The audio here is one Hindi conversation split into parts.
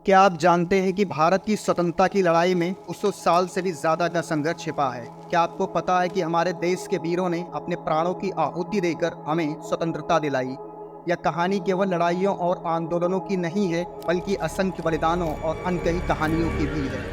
क्या आप जानते हैं कि भारत की स्वतंत्रता की लड़ाई में 200 साल से भी ज़्यादा का संघर्ष छिपा है। क्या आपको पता है कि हमारे देश के वीरों ने अपने प्राणों की आहुति देकर हमें स्वतंत्रता दिलाई। यह कहानी केवल लड़ाइयों और आंदोलनों की नहीं है, बल्कि असंख्य बलिदानों और अनकही कहानियों की भी है।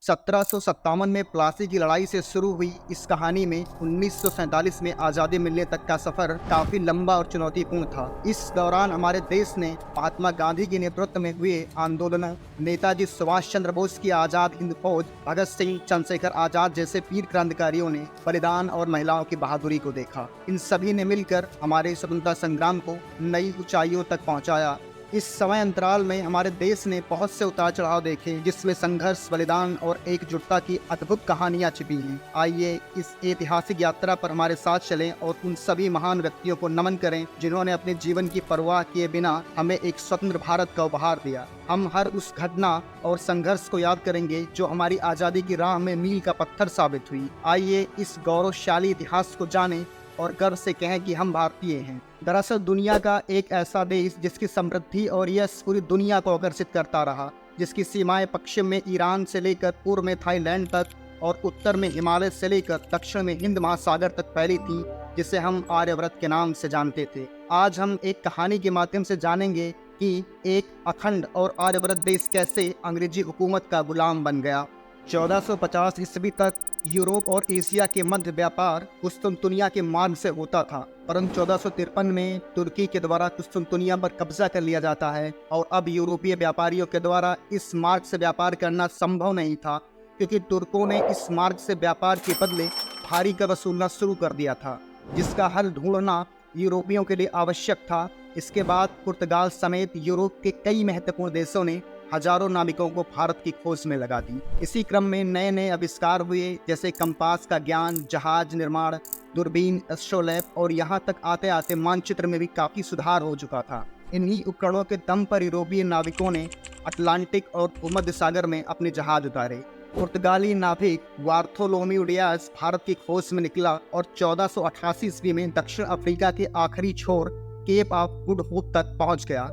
1757 में प्लासी की लड़ाई से शुरू हुई इस कहानी में 1947 में आज़ादी मिलने तक का सफ़र काफ़ी लंबा और चुनौतीपूर्ण था। इस दौरान हमारे देश ने महात्मा गांधी के नेतृत्व में हुए आंदोलनों, नेताजी सुभाष चंद्र बोस की आज़ाद हिंद फौज, भगत सिंह, चंद्रशेखर आज़ाद जैसे वीर क्रांतिकारियों ने बलिदान और महिलाओं की बहादुरी को देखा। इन सभी ने मिलकर हमारे स्वतंत्रता संग्राम को नई ऊंचाइयों तक पहुंचाया। इस समय अंतराल में हमारे देश ने बहुत से उतार चढ़ाव देखे, जिसमें संघर्ष, बलिदान और एकजुटता की अद्भुत कहानियां छिपी हैं। आइए इस ऐतिहासिक यात्रा पर हमारे साथ चलें और उन सभी महान व्यक्तियों को नमन करें जिन्होंने अपने जीवन की परवाह किए बिना हमें एक स्वतंत्र भारत का उपहार दिया। हम हर उस घटना और संघर्ष को याद करेंगे जो हमारी आज़ादी की राह में मील का पत्थर साबित हुई। आइए इस गौरवशाली इतिहास को जानें और गर्व से कहें कि हम भारतीय हैं। दरअसल दुनिया का एक ऐसा देश जिसकी समृद्धि और यश पूरी दुनिया को आकर्षित करता रहा, जिसकी सीमाएं पश्चिम में ईरान से लेकर पूर्व में थाईलैंड तक और उत्तर में हिमालय से लेकर दक्षिण में हिंद महासागर तक फैली थी, जिसे हम आर्यव्रत के नाम से जानते थे। आज हम एक कहानी के माध्यम से जानेंगे कि एक अखंड और आर्यव्रत देश कैसे अंग्रेजी हुकूमत का गुलाम बन गया। 1450 ईस्वी तक यूरोप और एशिया के मध्य व्यापार कुस्तुनतुनिया के मार्ग से होता था, परंतु 1453 में तुर्की के द्वारा कुस्तुनतुनिया पर कब्जा कर लिया जाता है और अब यूरोपीय व्यापारियों के द्वारा इस मार्ग से व्यापार करना संभव नहीं था, क्योंकि तुर्कों ने इस मार्ग से व्यापार के बदले भारी कर वसूलना शुरू कर दिया था, जिसका हल ढूंढना यूरोपियों के लिए आवश्यक था। इसके बाद पुर्तगाल समेत यूरोप के कई महत्वपूर्ण देशों ने हजारों नाविकों को भारत की खोज में लगा दी। इसी क्रम में नए नए आविष्कार हुए, जैसे कंपास का ज्ञान, जहाज निर्माण, दूरबीन, एस्ट्रोलैब और यहाँ तक आते आते मानचित्र में भी काफ़ी सुधार हो चुका था। इन्हीं उपकरणों के दम पर यूरोपीय नाविकों ने अटलांटिक और भूमध्य सागर में अपने जहाज उतारे। पुर्तगाली नाविक बार्थोलोम्यू डियाज भारत की खोज में निकला और 1488 ईस्वी में दक्षिण अफ्रीका के आखिरी छोर केप ऑफ गुड होप तक पहुंच गया।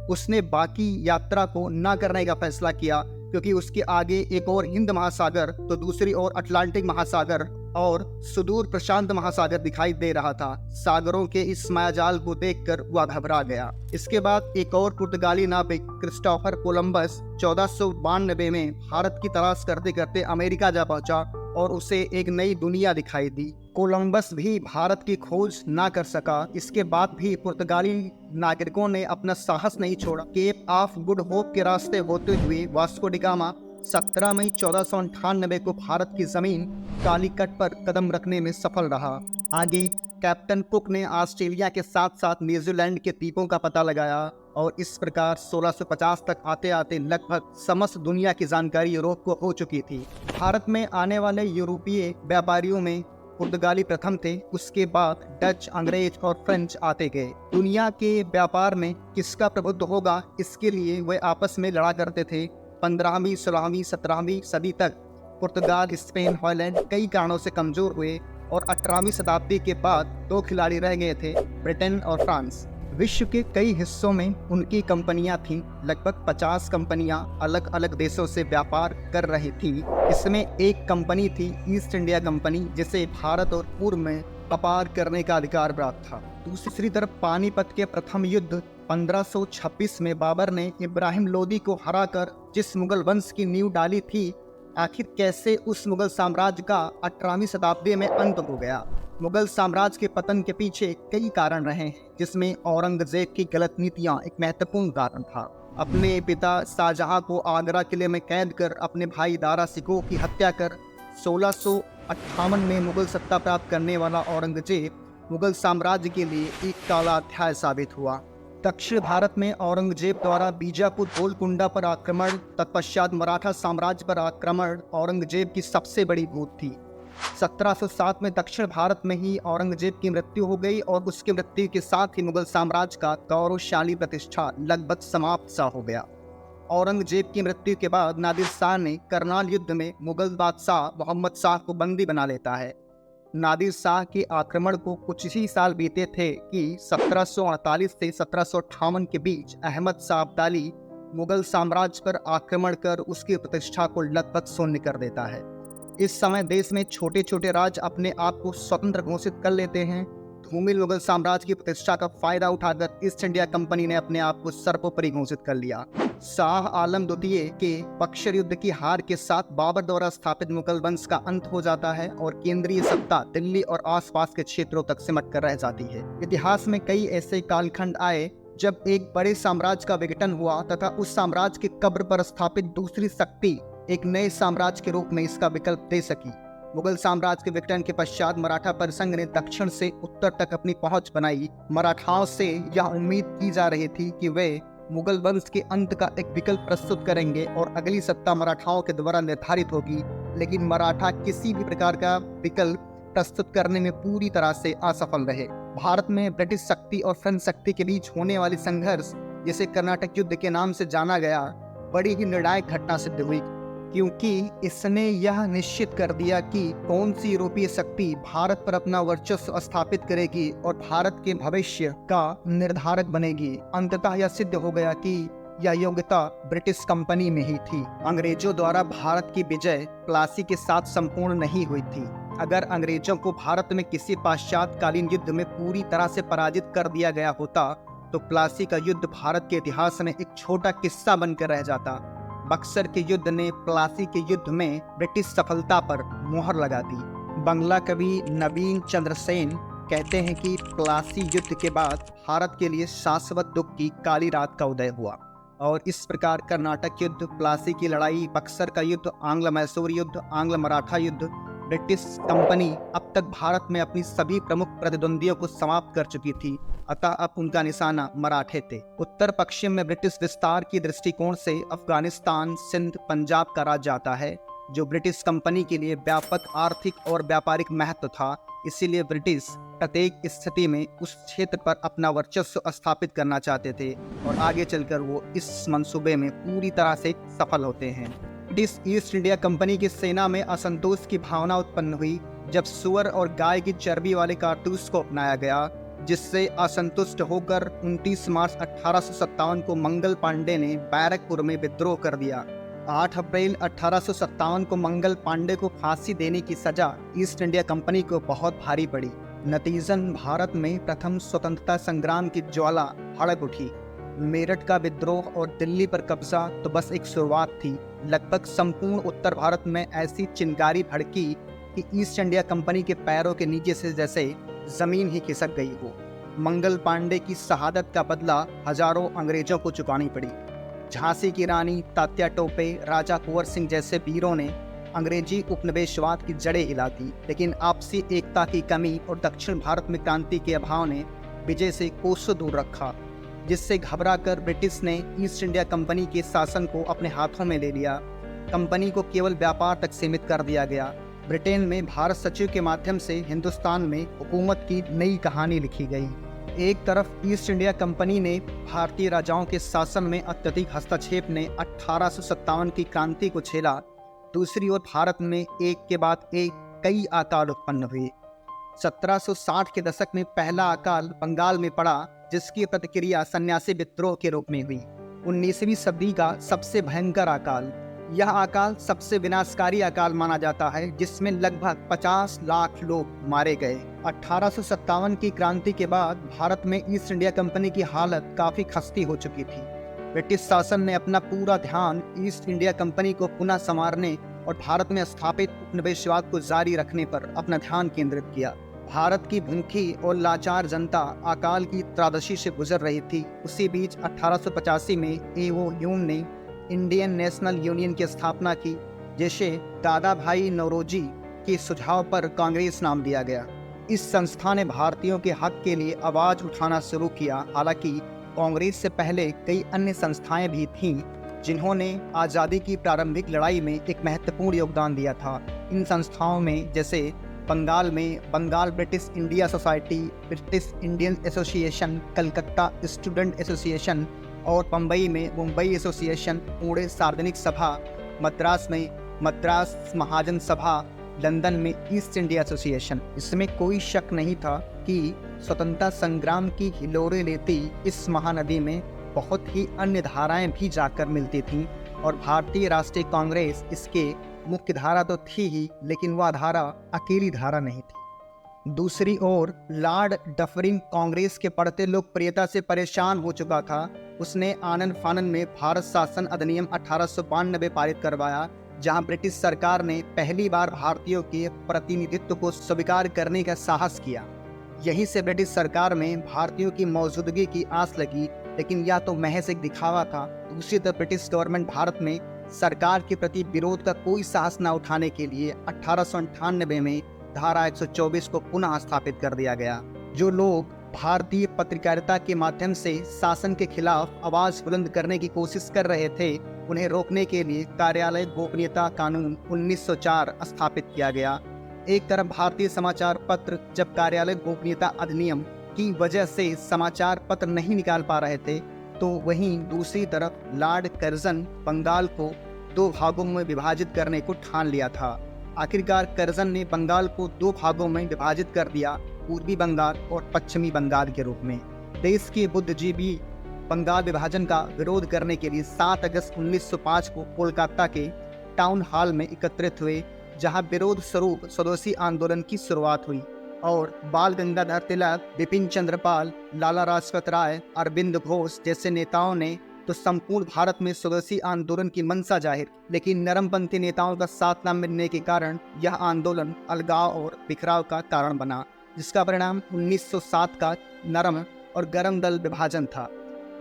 उसने बाकी यात्रा को न करने का फैसला किया, क्योंकि उसके आगे एक और हिंद महासागर तो दूसरी ओर अटलांटिक महासागर और सुदूर प्रशांत महासागर दिखाई दे रहा था। सागरों के इस मायाजाल को देखकर वह घबरा गया। इसके बाद एक और पुर्तगाली नाविक क्रिस्टोफर कोलंबस 1492 में भारत की तलाश करते करते अमेरिका जा पहुंचा और उसे एक नई दुनिया दिखाई दी। कोलंबस भी भारत की खोज ना कर सका। इसके बाद भी पुर्तगाली नागरिकों ने अपना साहस नहीं छोड़ा। केप ऑफ गुड होप के रास्ते होते हुए वास्को डी गामा 17 मई 1498 को भारत की जमीन कालीकट पर कदम रखने में सफल रहा। आगे कैप्टन कुक ने ऑस्ट्रेलिया के साथ साथ न्यूजीलैंड के द्वीपों का पता लगाया और इस प्रकार 1650 तक आते आते लगभग समस्त दुनिया की जानकारी यूरोप को हो चुकी थी। भारत में आने वाले यूरोपीय व्यापारियों में पुर्तगाली प्रथम थे, उसके बाद डच, अंग्रेज और फ्रेंच आते गए। दुनिया के व्यापार में किसका प्रभुत्व होगा, इसके लिए वे आपस में लड़ा करते थे। 15वीं, 16वीं, 17वीं सदी तक पुर्तगाल, स्पेन, हॉलैंड कई कारणों से कमजोर हुए और 18वीं शताब्दी के बाद दो खिलाड़ी रह गए थे, ब्रिटेन और फ्रांस। विश्व के कई हिस्सों में उनकी कंपनियां थीं। लगभग 50 कंपनियां अलग अलग देशों से व्यापार कर रही थी। इसमें एक कंपनी थी ईस्ट इंडिया कंपनी, जिसे भारत और पूर्व में व्यापार करने का अधिकार प्राप्त था। दूसरी तरफ पानीपत के प्रथम युद्ध 1526 में बाबर ने इब्राहिम लोदी को हराकर जिस मुगल वंश की नींव डाली थी, आखिर कैसे उस मुगल साम्राज्य का 18वीं शताब्दी में अंत हो गया। मुगल साम्राज्य के पतन के पीछे कई कारण रहे, जिसमें औरंगजेब की गलत नीतियां एक महत्वपूर्ण कारण था। अपने पिता शाहजहां को आगरा किले में कैद कर अपने भाई दारा शिकोह की हत्या कर 1658 में मुगल सत्ता प्राप्त करने वाला औरंगजेब मुगल साम्राज्य के लिए एक काला अध्याय साबित हुआ। दक्षिण भारत में औरंगजेब द्वारा बीजापुर, गोलकुंडा पर आक्रमण, तत्पश्चात मराठा साम्राज्य पर आक्रमण औरंगजेब की सबसे बड़ी भूत थी। 1707 में दक्षिण भारत में ही औरंगजेब की मृत्यु हो गई और उसकी मृत्यु के साथ ही मुगल साम्राज्य का गौरवशाली प्रतिष्ठा लगभग समाप्त सा हो गया। औरंगजेब की मृत्यु के बाद नादिर शाह ने करनाल युद्ध में मुगल बादशाह मोहम्मद शाह को बंदी बना लेता है। नादिर शाह के आक्रमण को कुछ ही साल बीते थे कि 1748 से 1758 के बीच अहमद शाह अब्दाली मुगल साम्राज्य पर आक्रमण कर उसकी प्रतिष्ठा को लगभग शून्य कर देता है। इस समय देश में छोटे छोटे राज्य अपने आप को स्वतंत्र घोषित कर लेते हैं। धूमिल मुगल साम्राज्य की प्रतिष्ठा का फायदा उठाकर ईस्ट इंडिया कंपनी ने अपने आप को सर्वोपरि घोषित कर लिया। शाह आलम द्वितीय के बक्सर युद्ध की हार के साथ बाबर द्वारा स्थापित मुगल वंश का अंत हो जाता है और केंद्रीय सत्ता दिल्ली और आसपास के क्षेत्रों तक सिमट कर रह जाती है। इतिहास में कई ऐसे कालखंड आए जब एक बड़े साम्राज्य का विघटन हुआ तथा उस साम्राज्य की कब्र पर स्थापित दूसरी शक्ति एक नए साम्राज्य के रूप में इसका विकल्प दे सकी। मुगल साम्राज्य के विघटन के पश्चात मराठा परिसंघ ने दक्षिण से उत्तर तक अपनी पहुंच बनाई। मराठाओं से यह उम्मीद की जा रही थी कि वे मुगल वंश के अंत का एक विकल्प प्रस्तुत करेंगे और अगली सत्ता मराठाओं के द्वारा निर्धारित होगी, लेकिन मराठा किसी भी प्रकार का विकल्प प्रस्तुत करने में पूरी तरह से असफल रहे। भारत में ब्रिटिश शक्ति और फ्रेंच शक्ति के बीच होने वाली संघर्ष, जिसे कर्नाटक युद्ध के नाम से जाना गया, बड़ी ही निर्णायक घटना सिद्ध हुई, क्योंकि इसने यह निश्चित कर दिया कि कौन सी यूरोपीय शक्ति भारत पर अपना वर्चस्व स्थापित करेगी और भारत के भविष्य का निर्धारक बनेगी। अंततः यह सिद्ध हो गया कि यह योग्यता ब्रिटिश कंपनी में ही थी। अंग्रेजों द्वारा भारत की विजय प्लासी के साथ संपूर्ण नहीं हुई थी। अगर अंग्रेजों को भारत में किसी पाश्चात्यकालीन युद्ध में पूरी तरह से पराजित कर दिया गया होता तो प्लासी का युद्ध भारत के इतिहास में एक छोटा किस्सा बनकर रह जाता। बक्सर के युद्ध ने प्लासी के युद्ध में ब्रिटिश सफलता पर मोहर लगा दी। बंगला कवि नवीन चंद्र सेन कहते हैं कि प्लासी युद्ध के बाद भारत के लिए शाश्वत दुख की काली रात का उदय हुआ और इस प्रकार कर्नाटक युद्ध, प्लासी की लड़ाई, बक्सर का युद्ध, आंग्ल मैसूर युद्ध, आंग्ल मराठा युद्ध, ब्रिटिश कंपनी अब तक भारत में अपनी सभी प्रमुख प्रतिद्वंदियों को समाप्त कर चुकी थी। अतः अब उनका निशाना मराठे थे। उत्तर पश्चिम में ब्रिटिश विस्तार की दृष्टिकोण से अफगानिस्तान, सिंध, पंजाब का राज्य आता है, जो ब्रिटिश कंपनी के लिए व्यापक आर्थिक और व्यापारिक महत्व था। इसीलिए ब्रिटिश प्रत्येक स्थिति में उस क्षेत्र पर अपना वर्चस्व स्थापित करना चाहते थे और आगे चलकर वो इस मंसूबे में पूरी तरह से सफल होते हैं। ब्रिटिश ईस्ट इंडिया कंपनी की सेना में असंतोष की भावना उत्पन्न हुई जब सुअर और गाय की चर्बी वाले कारतूस को अपनाया गया, जिससे असंतुष्ट होकर 29 मार्च 1857 को मंगल पांडे ने बैरकपुर में विद्रोह कर दिया। 8 अप्रैल 1857 को मंगल पांडे को फांसी देने की सजा ईस्ट इंडिया कंपनी को बहुत भारी पड़ी। नतीजन भारत में प्रथम स्वतंत्रता संग्राम की ज्वाला भड़क उठी। मेरठ का विद्रोह और दिल्ली पर कब्जा तो बस एक शुरुआत थी। लगभग संपूर्ण उत्तर भारत में ऐसी चिंगारी भड़की कि ईस्ट इंडिया कंपनी के पैरों के नीचे से जैसे जमीन ही खिसक गई हो। मंगल पांडे की शहादत का बदला हजारों अंग्रेजों को चुकानी पड़ी। झांसी की रानी, तात्या टोपे, राजा कुंवर सिंह जैसे वीरों ने अंग्रेजी उपनिवेशवाद की जड़ें हिला दी, लेकिन आपसी एकता की कमी और दक्षिण भारत में क्रांति के अभाव ने विजय से कोसों दूर रखा, जिससे घबराकर ब्रिटिश ने ईस्ट इंडिया कंपनी के शासन को अपने हाथों में ले लिया। कंपनी को केवल व्यापार तक सीमित कर दिया गया। ब्रिटेन में भारत सचिव के माध्यम से हिंदुस्तान में हुकूमत की नई कहानी लिखी गई। एक तरफ ईस्ट इंडिया कंपनी ने भारतीय राजाओं के शासन में अत्यधिक हस्तक्षेप ने 1857 की क्रांति को झेला, दूसरी ओर भारत में एक के बाद एक कई अकाल उत्पन्न हुए। 1760 के दशक में पहला अकाल बंगाल में पड़ा, जिसकी प्रतिक्रिया सन्यासी विद्रोह के रूप में हुई। 19वीं सदी का सबसे भयंकर अकाल, यह अकाल सबसे विनाशकारी अकाल माना जाता है, जिसमें लगभग 50 लाख लोग मारे गए। 1857 की क्रांति के बाद भारत में ईस्ट इंडिया कंपनी की हालत काफी खस्ती हो चुकी थी। ब्रिटिश शासन ने अपना पूरा ध्यान ईस्ट इंडिया कंपनी को पुनः संवारने और भारत में स्थापित उपनिवेशवाद को जारी रखने पर अपना ध्यान केंद्रित किया। भारत की भूखी और लाचार जनता अकाल की त्रासदी से गुजर रही थी। उसी बीच 1885 में ए.ओ. ह्यूम ने इंडियन नेशनल यूनियन की स्थापना की, जिसे दादा भाई नौरोजी के सुझाव पर कांग्रेस नाम दिया गया। इस संस्था ने भारतीयों के हक के लिए आवाज उठाना शुरू किया। हालांकि कांग्रेस से पहले कई अन्य संस्थाएं भी थीं, जिन्होंने आज़ादी की प्रारंभिक लड़ाई में एक महत्वपूर्ण योगदान दिया था। इन संस्थाओं में जैसे बंगाल में Bengal British India society, British Indian association, Calcutta student association और मुंबई में मुंबई एसोसिएशन, पुणे सार्वजनिक सभा, मद्रास में मद्रास महाजन सभा, लंदन में ईस्ट इंडिया एसोसिएशन। इसमें कोई शक नहीं था कि स्वतंत्रता संग्राम की हिलोरे लेती इस महानदी में बहुत ही अन्य धाराएं भी जाकर मिलती थीं और भारतीय राष्ट्रीय कांग्रेस इसके मुख्य धारा तो थी ही, लेकिन वह धारा अकेली धारा नहीं थी। दूसरी ओर लॉर्ड डफरिन कांग्रेस के बढ़ते लोकप्रियता से परेशान हो चुका था। उसने आनन फानन में भारत शासन अधिनियम 1892 पारित करवाया, जहां ब्रिटिश सरकार ने पहली बार भारतीयों के प्रतिनिधित्व को स्वीकार करने का साहस किया। यहीं से ब्रिटिश सरकार में भारतीयों की मौजूदगी की आस लगी, लेकिन यह तो महज एक दिखावा था। दूसरी तरफ ब्रिटिश गवर्नमेंट भारत में सरकार के प्रति विरोध का कोई साहस न उठाने के लिए 1898 में धारा 124 को पुनः स्थापित कर दिया गया। जो लोग भारतीय पत्रकारिता के माध्यम से शासन के खिलाफ आवाज बुलंद करने की कोशिश कर रहे थे, उन्हें रोकने के लिए कार्यालय गोपनीयता कानून 1904 स्थापित किया गया। एक तरफ भारतीय समाचार पत्र जब कार्यालय गोपनीयता अधिनियम की वजह से समाचार पत्र नहीं निकाल पा रहे थे, तो वहीं दूसरी तरफ लॉर्ड कर्जन बंगाल को 2 भागों में विभाजित करने को ठान लिया था। आखिरकार कर्जन ने बंगाल को 2 भागों में विभाजित कर दिया, पूर्वी बंगाल और पश्चिमी बंगाल के रूप में। देश के बुद्धिजीवी बंगाल विभाजन का विरोध करने के लिए 7 अगस्त 1905 को कोलकाता के टाउन हॉल में एकत्रित हुए, जहां विरोध स्वरूप स्वदेशी आंदोलन की शुरुआत हुई और बाल गंगाधर तिलक, बिपिन चंद्र पाल, लाला लाजपत राय, अरविंद घोष जैसे नेताओं ने तो संपूर्ण भारत में स्वदेशी आंदोलन की मंशा जाहिर, लेकिन नरमपंथी नेताओं का साथ न मिलने के कारण यह आंदोलन अलगाव और बिखराव का कारण बना, जिसका परिणाम 1907 का नरम और गरम दल विभाजन था।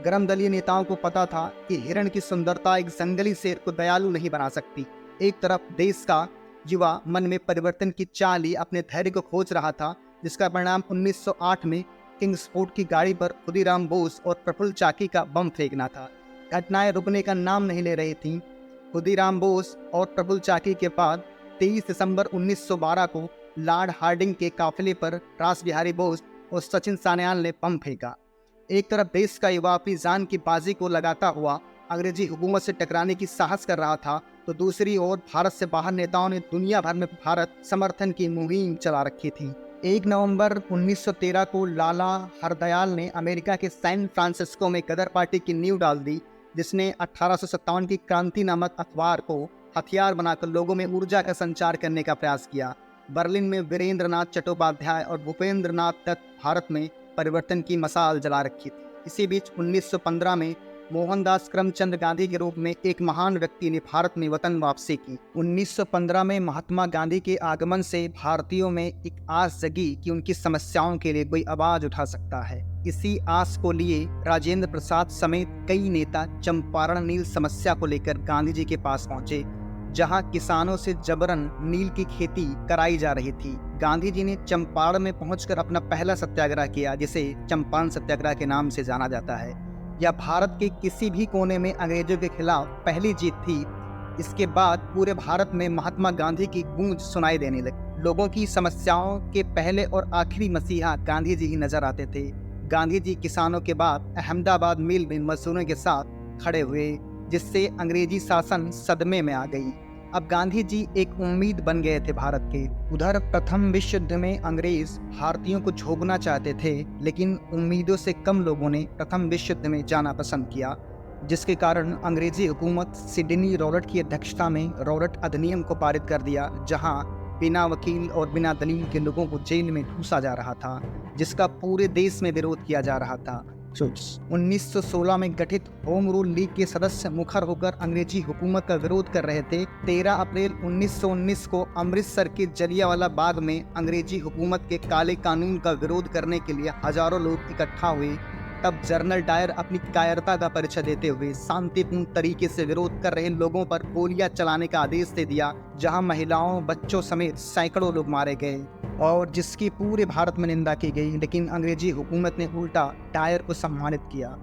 गरम दलीय नेताओं को पता था कि हिरण की सुंदरता एक जंगली शेर को दयालु नहीं बना सकती। एक तरफ देश का युवा मन में परिवर्तन की चाह ली अपने धैर्य को खोज रहा था, जिसका परिणाम 1908 में किंग्सफोर्ड की गाड़ी पर खुदीराम बोस और प्रफुल्ल चाकी का बम फेंकना था। घटनाएं रुकने का नाम नहीं ले रही थीं। खुदीराम बोस और प्रफुल्ल चाकी के बाद 23 दिसंबर 1912 को लॉर्ड हार्डिंग के काफिले पर रास बिहारी बोस और सचिन सान्याल ने बम फेंका। एक तरफ देश का युवा अपनी जान की बाजी को लगाता हुआ अंग्रेजी हुकूमत से टकराने की साहस कर रहा था, तो दूसरी ओर भारत से बाहर नेताओं ने दुनिया भर में भारत समर्थन की मुहिम चला रखी थी। 1 नवंबर 1913 को लाला हरदयाल ने अमेरिका के सैन फ्रांसिस्को में गदर पार्टी की नींव डाल दी, जिसने 1857 की क्रांति नामक अखबार को हथियार बनाकर लोगों में ऊर्जा का संचार करने का प्रयास किया। बर्लिन में वीरेंद्रनाथ चट्टोपाध्याय और भूपेंद्रनाथ दत्त भारत में परिवर्तन की मशाल जला रखी थी। इसी बीच 1915 में मोहनदास करमचंद गांधी के रूप में एक महान व्यक्ति ने भारत में वतन वापसी की। 1915 में महात्मा गांधी के आगमन से भारतीयों में एक आस जगी कि उनकी समस्याओं के लिए कोई आवाज उठा सकता है। इसी आस को लिए राजेंद्र प्रसाद समेत कई नेता चंपारण नील समस्या को लेकर गांधी जी के पास पहुंचे, जहां किसानों से जबरन नील की खेती कराई जा रही थी। गांधी जी ने चंपारण में पहुंचकर अपना पहला सत्याग्रह किया, जिसे चंपारण सत्याग्रह के नाम से जाना जाता है। यह भारत के किसी भी कोने में अंग्रेजों के खिलाफ पहली जीत थी। इसके बाद पूरे भारत में महात्मा गांधी की गूंज सुनाई देने लगी। लोगों की समस्याओं के पहले और आखिरी मसीहा गांधी जी ही नजर आते थे। गांधी जी किसानों के बाद अहमदाबाद मिल में मजदूरों के साथ खड़े हुए, जिससे अंग्रेजी शासन सदमे में आ गई। अब गांधी जी एक उम्मीद बन गए थे भारत के। उधर प्रथम विश्व युद्ध में अंग्रेज भारतीयों को झोंकना चाहते थे, लेकिन उम्मीदों से कम लोगों ने प्रथम विश्व युद्ध में जाना पसंद किया, जिसके कारण अंग्रेजी हुकूमत सिडनी रॉबर्ट की अध्यक्षता में रॉबर्ट अधिनियम को पारित कर दिया, जहां बिना वकील और बिना दलील के लोगों को जेल में ठूसा जा रहा था, जिसका पूरे देश में विरोध किया जा रहा था। 1916 में गठित होम रूल लीग के सदस्य मुखर होकर अंग्रेजी हुकूमत का विरोध कर रहे थे। 13 अप्रैल 1919 को अमृतसर के जलियांवाला बाग में अंग्रेजी हुकूमत के काले कानून का विरोध करने के लिए हजारों लोग इकट्ठा हुए। तब जनरल डायर अपनी कायरता का परिचय देते हुए शांतिपूर्ण तरीके से विरोध कर रहे लोगों पर गोलियां चलाने का आदेश दे दिया, जहां महिलाओं, बच्चों समेत सैकड़ों लोग मारे गए और जिसकी पूरे भारत में निंदा की गई। लेकिन अंग्रेजी हुकूमत ने उल्टा डायर को सम्मानित किया।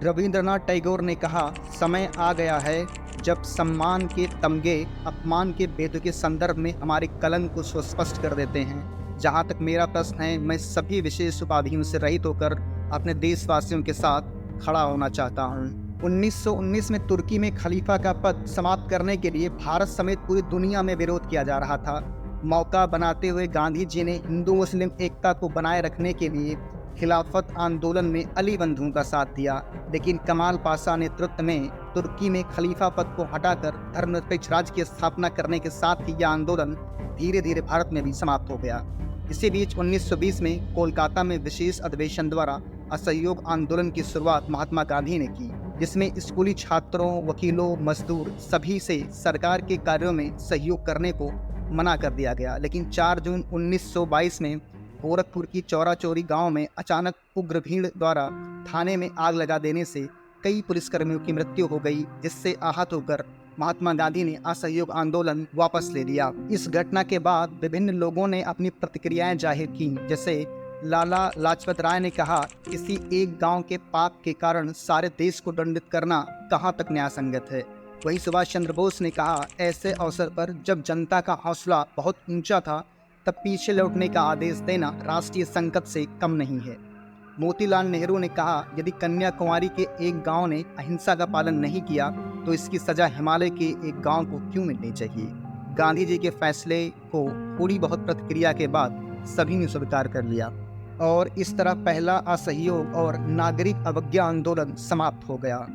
रविंद्रनाथ टैगोर ने कहा, समय आ गया है जब सम्मान के तमगे अपमान के भेदों के संदर्भ में हमारे कलंक को सुस्पष्ट कर देते हैं। जहाँ तक मेरा प्रश्न है, मैं सभी विशेष उपाधियों से रहित होकर अपने देशवासियों के साथ खड़ा होना चाहता हूँ। 1919 में तुर्की में खलीफा का पद समाप्त करने के लिए भारत समेत पूरी दुनिया में विरोध किया जा रहा था। मौका बनाते हुए गांधी जी ने हिंदू मुस्लिम एकता को बनाए रखने के लिए खिलाफत आंदोलन में अली बंधुओं का साथ दिया, लेकिन कमाल पाशा नेतृत्व में तुर्की में खलीफा पद को हटाकर धर्मनिरपेक्ष राज्य की स्थापना करने के साथ ही यह आंदोलन धीरे धीरे भारत में भी समाप्त हो गया। इसी बीच 1920 में कोलकाता में विशेष अधिवेशन द्वारा असहयोग आंदोलन की शुरुआत महात्मा गांधी ने की, जिसमें स्कूली छात्रों, वकीलों, मजदूर सभी से सरकार के कार्यों में सहयोग करने को मना कर दिया गया। लेकिन 4 जून 1922 में गोरखपुर की चौरा चौरी गाँव में अचानक उग्र भीड़ द्वारा थाने में आग लगा देने से कई पुलिसकर्मियों की मृत्यु हो गई, जिससे आहत होकर महात्मा गांधी ने असहयोग आंदोलन वापस ले लिया। इस घटना के बाद विभिन्न लोगों ने अपनी प्रतिक्रियाएं जाहिर की, जैसे लाला लाजपत राय ने कहा, किसी एक गांव के पाप के कारण सारे देश को दंडित करना कहां तक न्यायसंगत है। वहीं सुभाष चंद्र बोस ने कहा, ऐसे अवसर पर जब जनता का हौसला बहुत ऊंचा था तब पीछे लौटने का आदेश देना राष्ट्रीय संकट से कम नहीं है। मोतीलाल नेहरू ने कहा, यदि कन्याकुमारी के एक गांव ने अहिंसा का पालन नहीं किया तो इसकी सजा हिमालय के एक गांव को क्यों मिलनी चाहिए। गांधी जी के फैसले को थोड़ी बहुत प्रतिक्रिया के बाद सभी ने स्वीकार कर लिया और इस तरह पहला असहयोग और नागरिक अवज्ञा आंदोलन समाप्त हो गया।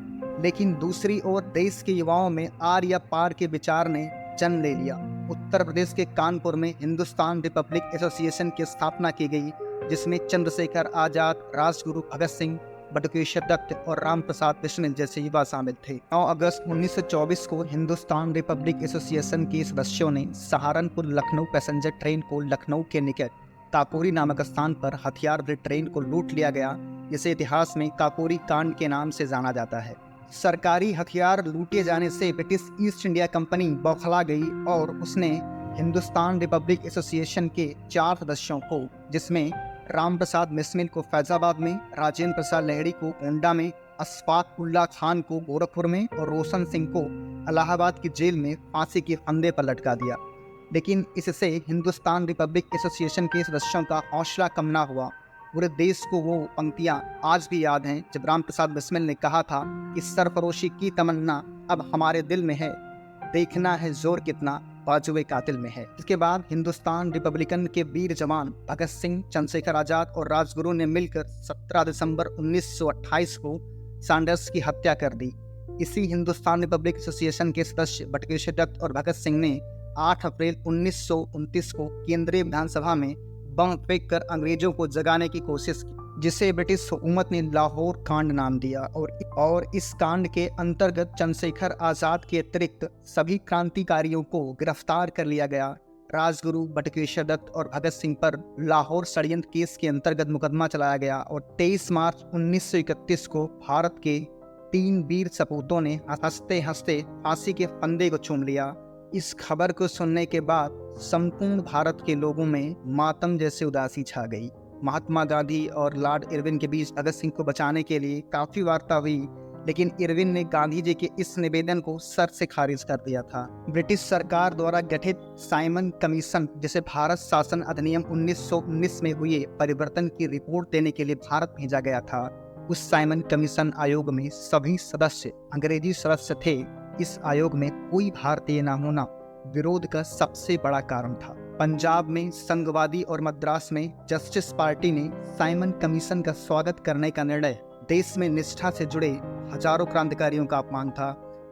लेकिन दूसरी ओर देश के युवाओं में आर या पार के विचार ने जन्म ले लिया। उत्तर प्रदेश के कानपुर में हिंदुस्तान रिपब्लिक एसोसिएशन की स्थापना की गई, जिसमें चंद्रशेखर आजाद, राजगुरु भगत सिंह, बटुकेश्वर दत्त और राम प्रसाद बिस्मिल जैसे युवा शामिल थे। 9 अगस्त 1924 को हिंदुस्तान रिपब्लिक एसोसिएशन के सदस्यों ने सहारनपुर लखनऊ पैसेंजर ट्रेन को लखनऊ के निकट काकोरी नामक स्थान पर हथियार भरी ट्रेन को लूट लिया गया, जिसे इतिहास में काकोरी कांड के नाम से जाना जाता है। सरकारी हथियार लूटे जाने से ब्रिटिश ईस्ट इंडिया कंपनी बौखला गई और उसने हिंदुस्तान रिपब्लिक एसोसिएशन के 4 सदस्यों को, जिसमें राम प्रसाद बिस्मिल को फैजाबाद में, राजेंद्र प्रसाद लहड़ी को गोंडा में, अशफाक उल्लाह खान को गोरखपुर में और रोशन सिंह को इलाहाबाद की जेल में फांसी के फंदे पर लटका दिया। लेकिन इससे हिंदुस्तान रिपब्लिक एसोसिएशन के सदस्यों का हौसला कम ना हुआ। पूरे देश को वो पंक्तियां आज भी याद हैं जब राम प्रसाद बिस्मिल ने कहा था कि सरफरोशी की तमन्ना अब हमारे दिल में है, देखना है जोर कितना बाजुए कातिल में है। इसके बाद हिंदुस्तान रिपब्लिकन के वीर जवान भगत सिंह, चंद्रशेखर आजाद और राजगुरु ने मिलकर 17 दिसंबर 1928 को सैंडर्स की हत्या कर दी। इसी हिंदुस्तान रिपब्लिक एसोसिएशन के सदस्य बटुकेश्वर दत्त और भगत सिंह ने 8 अप्रैल 1929 को केंद्रीय विधानसभा में बम फेंककर अंग्रेजों को जगाने की कोशिश की, जिसे ब्रिटिश हुकूमत ने लाहौर कांड नाम दिया और इस कांड के अंतर्गत चंद्रशेखर आजाद के अतिरिक्त सभी क्रांतिकारियों को गिरफ्तार कर लिया गया। राजगुरु, बटुकेश्वर दत्त और भगत सिंह पर लाहौर षड्यंत्र केस के अंतर्गत मुकदमा चलाया गया और 23 मार्च 1931 को भारत के 3 वीर सपूतों ने हंसते हंसते फांसी के फंदे को चूम लिया। इस खबर को सुनने के बाद संपूर्ण भारत के लोगों में मातम जैसे उदासी छा गई। महात्मा गांधी और लॉर्ड इरविन के बीच भगत सिंह को बचाने के लिए काफी वार्ता हुई, लेकिन इरविन ने गांधी जी के इस निवेदन को सर से खारिज कर दिया था। ब्रिटिश सरकार द्वारा गठित साइमन कमीशन, जिसे भारत शासन अधिनियम 1919 में हुए परिवर्तन की रिपोर्ट देने के लिए भारत भेजा गया था, उस साइमन कमीशन आयोग में सभी सदस्य अंग्रेजी सदस्य थे। इस आयोग में कोई भारतीय न होना विरोध का सबसे बड़ा कारण था। पंजाब में संघवादी और मद्रास में जस्टिस पार्टी ने साइमन कमीशन का स्वागत करने का निर्णय देश में निष्ठा से जुड़े हजारों क्रांतिकारियों का अपमान था।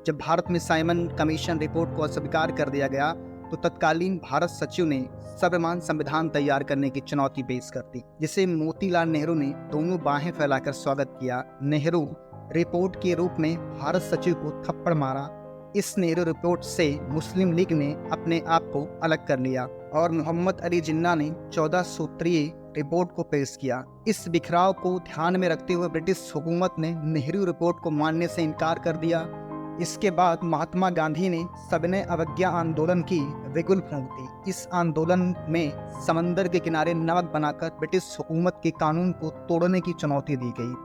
जब भारत में साइमन कमीशन रिपोर्ट को अस्वीकार कर दिया गया तो तत्कालीन भारत सचिव ने सर्वमान्य संविधान तैयार करने की चुनौती पेश कर दी, जिसे मोतीलाल नेहरू ने दोनों बाहें फैलाकर स्वागत किया। नेहरू रिपोर्ट के रूप में भारत सचिव को थप्पड़ मारा। इस नेहरू रिपोर्ट से मुस्लिम लीग ने अपने आप को अलग कर लिया और मोहम्मद अली जिन्ना ने 14 सूत्रीय रिपोर्ट को पेश किया। इस बिखराव को ध्यान में रखते हुए ब्रिटिश हुकूमत ने नेहरू रिपोर्ट को मानने से इनकार कर दिया। इसके बाद महात्मा गांधी ने सविनय अवज्ञा आंदोलन की बिगुल फूंक दी। इस आंदोलन में समंदर के किनारे नमक बनाकर ब्रिटिश हुकूमत के कानून को तोड़ने की चुनौती दी गई।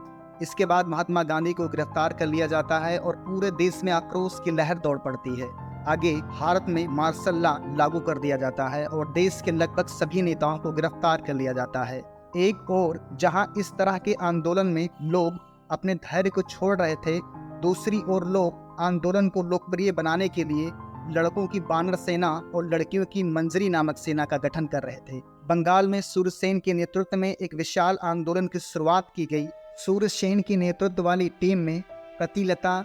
इसके बाद महात्मा गांधी को गिरफ्तार कर लिया जाता है और पूरे देश में आक्रोश की लहर दौड़ पड़ती है। आगे भारत में मार्शल लॉ लागू कर दिया जाता है और देश के लगभग सभी नेताओं को गिरफ्तार कर लिया जाता है। एक और जहां इस तरह के आंदोलन में लोग अपने धैर्य को छोड़ रहे थे, दूसरी ओर लोग आंदोलन को लोकप्रिय बनाने के लिए लड़कों की बानर सेना और लड़कियों की मंजरी नामक सेना का गठन कर रहे थे। बंगाल में सूर्यसेन के नेतृत्व में एक विशाल आंदोलन की शुरुआत की गई। सूर्यसेन की नेतृत्व वाली टीम में प्रतिलता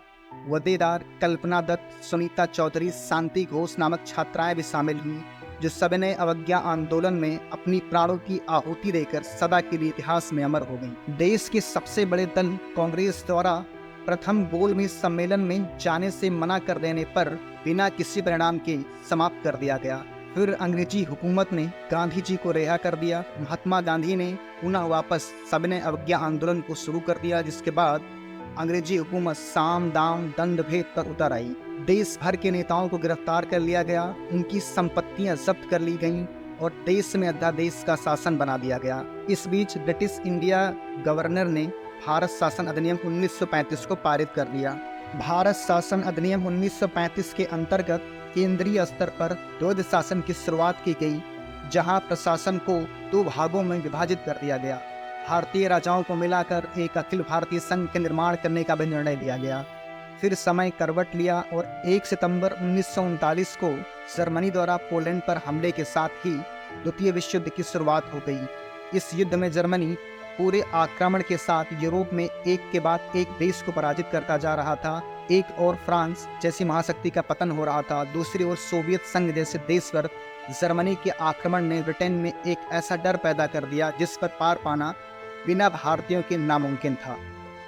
वदेदार, कल्पना दत्त, सुनीता चौधरी, शांति घोष नामक छात्राएं भी शामिल हुई, जो सबने अवज्ञा आंदोलन में अपनी प्राणों की आहुति देकर सदा के लिए इतिहास में अमर हो गईं। देश के सबसे बड़े दल कांग्रेस द्वारा प्रथम गोलमेज सम्मेलन में जाने से मना कर देने पर बिना किसी परिणाम के समाप्त कर दिया गया। फिर अंग्रेजी हुकूमत ने गांधी जी को रिहा कर दिया। महात्मा गांधी ने पुनः वापस सबने अवज्ञा आंदोलन को शुरू कर दिया, जिसके बाद अंग्रेजी हुकूमत साम दाम दंड भेद पर उतर आई। देश भर के नेताओं को गिरफ्तार कर लिया गया, उनकी संपत्तियां जब्त कर ली गईं और देश में अध्यादेश का शासन बना दिया गया। इस बीच ब्रिटिश इंडिया गवर्नर ने भारत शासन अधिनियम 1935 को पारित कर दिया। भारत शासन अधिनियम 1935 के अंतर्गत केंद्रीय स्तर पर द्वैध शासन की शुरुआत की गई, जहां प्रशासन को 2 भागों में विभाजित कर दिया गया। भारतीय राजाओं को मिलाकर एक अखिल भारतीय संघ के निर्माण करने का भी निर्णय लिया गया। फिर समय करवट लिया और 1 सितंबर 1939 को जर्मनी द्वारा पोलैंड पर हमले के साथ ही द्वितीय विश्व युद्ध की शुरुआत हो गई। इस युद्ध में जर्मनी पूरे आक्रमण के साथ यूरोप में एक के बाद एक देश को पराजित करता जा रहा था। एक और फ्रांस जैसी महाशक्ति का पतन हो रहा था, दूसरी ओर सोवियत संघ जैसे देश पर जर्मनी के आक्रमण ने ब्रिटेन में एक ऐसा डर पैदा कर दिया जिस पर पार पाना बिना भारतीयों के नामुमकिन था।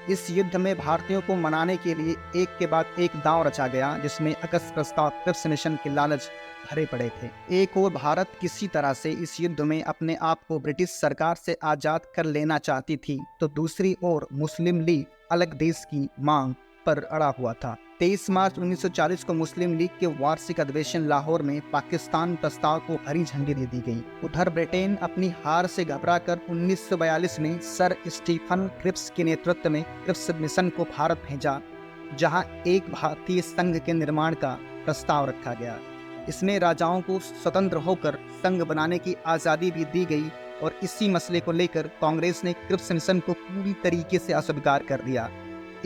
इस युद्ध में भारतीयों को मनाने के लिए एक के बाद एक दांव रचा गया, जिसमें अगस्त प्रस्ताव, क्रिप्स मिशन के लालच भरे पड़े थे। एक और भारत किसी तरह से इस युद्ध में अपने आप को ब्रिटिश सरकार से आज़ाद कर लेना चाहती थी, तो दूसरी ओर मुस्लिम लीग अलग देश की मांग पर अड़ा हुआ था। 23 मार्च 1940 को मुस्लिम लीग के वार्षिक अधिवेशन लाहौर में पाकिस्तान प्रस्ताव को हरी झंडी दे दी गई। उधर ब्रिटेन अपनी हार से घबराकर 1942 में सर स्टीफन क्रिप्स के नेतृत्व में क्रिप्स मिशन को भारत भेजा, जहां एक भारतीय संघ के निर्माण का प्रस्ताव रखा गया। इसमें राजाओं को स्वतंत्र होकर संघ बनाने की आज़ादी भी दी गई और इसी मसले को लेकर कांग्रेस ने क्रिप्स मिशन को पूरी तरीके से अस्वीकार कर दिया।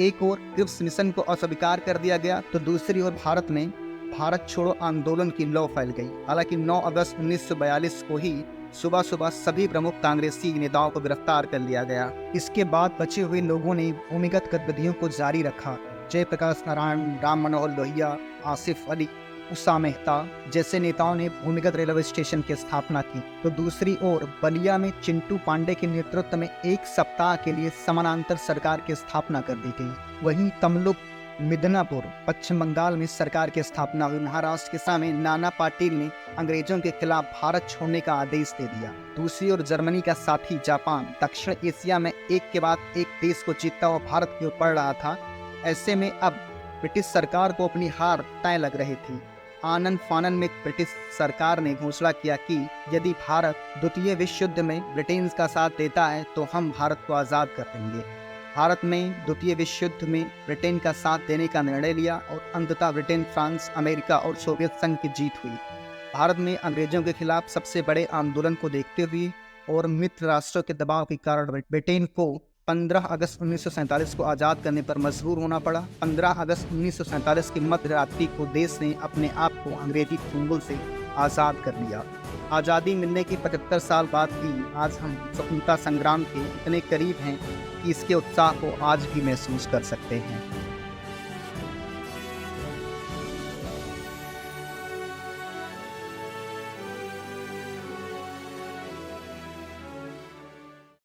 एक ओर क्रिप्स मिशन को अस्वीकार कर दिया गया तो दूसरी ओर भारत में भारत छोड़ो आंदोलन की लौ फैल गई। हालांकि 9 अगस्त 1942 को ही सुबह सुबह सभी प्रमुख कांग्रेसी नेताओं को गिरफ्तार कर लिया गया। इसके बाद बचे हुए लोगों ने भूमिगत गतिविधियों को जारी रखा। जयप्रकाश नारायण, राम मनोहर लोहिया, आसिफ अली, उषा मेहता जैसे नेताओं ने भूमिगत रेलवे स्टेशन की स्थापना की, तो दूसरी ओर बलिया में चिंटू पांडे के नेतृत्व में 1 सप्ताह के लिए समानांतर सरकार की स्थापना कर दी गई। वहीं तमलुक, मिदनापुर, पश्चिम बंगाल में सरकार की स्थापना हुई। महाराष्ट्र के सामने नाना पाटिल ने अंग्रेजों के खिलाफ भारत छोड़ने का आदेश दे दिया। दूसरी ओर जर्मनी का साथी जापान दक्षिण एशिया में एक के बाद एक देश को जीतता हुआ भारत की ओर बढ़ रहा था। ऐसे में अब ब्रिटिश सरकार को अपनी हार तय लग रही थी। आनन फानन में ब्रिटिश सरकार ने घोषणा किया कि यदि भारत द्वितीय विश्व युद्ध में ब्रिटेन का साथ देता है तो हम भारत को आज़ाद कर देंगे। भारत में द्वितीय विश्व युद्ध में ब्रिटेन का साथ देने का निर्णय लिया और अंततः ब्रिटेन, फ्रांस, अमेरिका और सोवियत संघ की जीत हुई। भारत में अंग्रेजों के खिलाफ सबसे बड़े आंदोलन को देखते हुए और मित्र राष्ट्रों के दबाव के कारण ब्रिटेन को 15 अगस्त 1947 को आज़ाद करने पर मजबूर होना पड़ा। 15 अगस्त 1947 की मध्य रात्रि को देश ने अपने आप को अंग्रेजी चंगुल से आज़ाद कर लिया। आज़ादी मिलने की 75 साल बाद भी आज हम स्वतंत्रता संग्राम के इतने करीब हैं कि इसके उत्साह को आज भी महसूस कर सकते हैं।